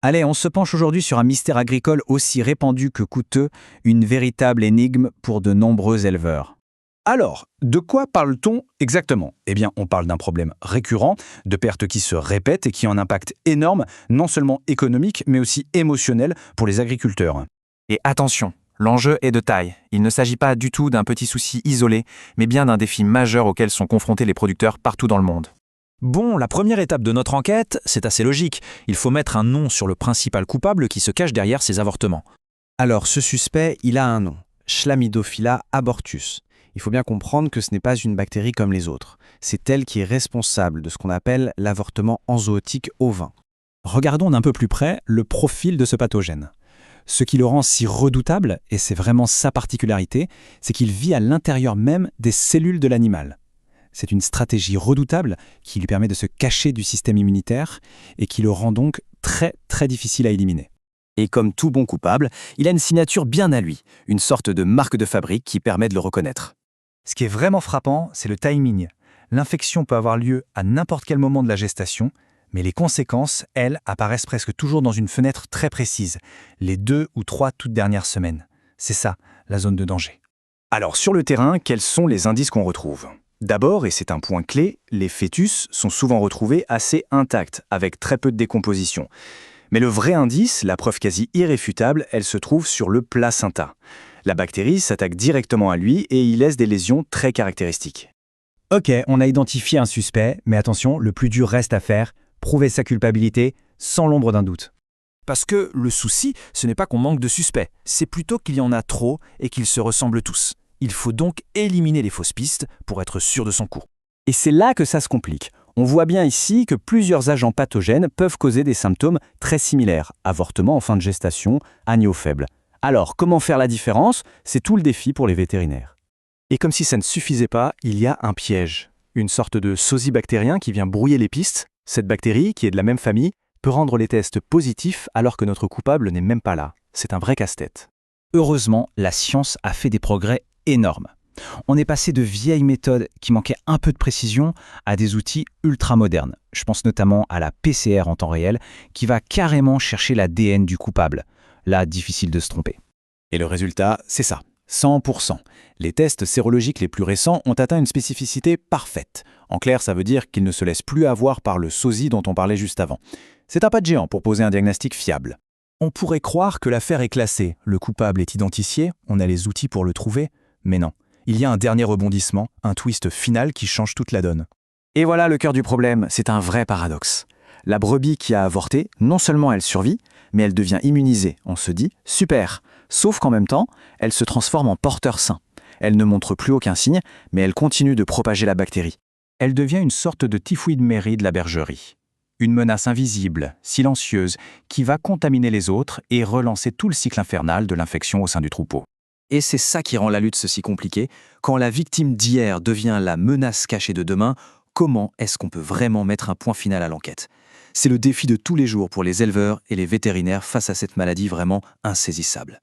Allez, on se penche aujourd'hui sur un mystère agricole aussi répandu que coûteux, une véritable énigme pour de nombreux éleveurs. Alors, de quoi parle-t-on exactement? Eh bien, on parle d'un problème récurrent, de pertes qui se répètent et qui ont un impact énorme, non seulement économique, mais aussi émotionnel pour les agriculteurs. Et attention, l'enjeu est de taille. Il ne s'agit pas du tout d'un petit souci isolé, mais bien d'un défi majeur auquel sont confrontés les producteurs partout dans le monde. Bon, la première étape de notre enquête, c'est assez logique. Il faut mettre un nom sur le principal coupable qui se cache derrière ces avortements. Alors, ce suspect, il a un nom, Chlamydophila abortus. Il faut bien comprendre que ce n'est pas une bactérie comme les autres. C'est elle qui est responsable de ce qu'on appelle l'avortement enzootique ovin. Regardons d'un peu plus près le profil de ce pathogène. Ce qui le rend si redoutable, et c'est vraiment sa particularité, c'est qu'il vit à l'intérieur même des cellules de l'animal. C'est une stratégie redoutable qui lui permet de se cacher du système immunitaire et qui le rend donc très très difficile à éliminer. Et comme tout bon coupable, il a une signature bien à lui, une sorte de marque de fabrique qui permet de le reconnaître. Ce qui est vraiment frappant, c'est le timing. L'infection peut avoir lieu à n'importe quel moment de la gestation, mais les conséquences, elles, apparaissent presque toujours dans une fenêtre très précise, les 2 ou 3 toutes dernières semaines. C'est ça, la zone de danger. Alors, sur le terrain, quels sont les indices qu'on retrouve? D'abord, et c'est un point clé, les fœtus sont souvent retrouvés assez intacts, avec très peu de décomposition. Mais le vrai indice, la preuve quasi irréfutable, elle se trouve sur le placenta. La bactérie s'attaque directement à lui et y laisse des lésions très caractéristiques. Ok, on a identifié un suspect, mais attention, le plus dur reste à faire, prouver sa culpabilité sans l'ombre d'un doute. Parce que le souci, ce n'est pas qu'on manque de suspects, c'est plutôt qu'il y en a trop et qu'ils se ressemblent tous. Il faut donc éliminer les fausses pistes pour être sûr de son coup. Et c'est là que ça se complique. On voit bien ici que plusieurs agents pathogènes peuvent causer des symptômes très similaires. Avortement en fin de gestation, agneau faible. Alors, comment faire la différence? C'est tout le défi pour les vétérinaires. Et comme si ça ne suffisait pas, il y a un piège. Une sorte de sosie bactérien qui vient brouiller les pistes. Cette bactérie, qui est de la même famille, peut rendre les tests positifs alors que notre coupable n'est même pas là. C'est un vrai casse-tête. Heureusement, la science a fait des progrès énormes. On est passé de vieilles méthodes qui manquaient un peu de précision à des outils ultra modernes. Je pense notamment à la PCR en temps réel qui va carrément chercher l'ADN du coupable. Là, difficile de se tromper. Et le résultat, c'est ça, 100%. Les tests sérologiques les plus récents ont atteint une spécificité parfaite. En clair, ça veut dire qu'ils ne se laissent plus avoir par le sosie dont on parlait juste avant. C'est un pas de géant pour poser un diagnostic fiable. On pourrait croire que l'affaire est classée, le coupable est identifié, on a les outils pour le trouver, mais non. Il y a un dernier rebondissement, un twist final qui change toute la donne. Et voilà le cœur du problème, c'est un vrai paradoxe. La brebis qui a avorté, non seulement elle survit, mais elle devient immunisée. On se dit « super », sauf qu'en même temps, elle se transforme en porteur sain. Elle ne montre plus aucun signe, mais elle continue de propager la bactérie. Elle devient une sorte de typhoïde Mary de la bergerie. Une menace invisible, silencieuse, qui va contaminer les autres et relancer tout le cycle infernal de l'infection au sein du troupeau. Et c'est ça qui rend la lutte si compliquée. Quand la victime d'hier devient la menace cachée de demain, comment est-ce qu'on peut vraiment mettre un point final à l'enquête? C'est le défi de tous les jours pour les éleveurs et les vétérinaires face à cette maladie vraiment insaisissable.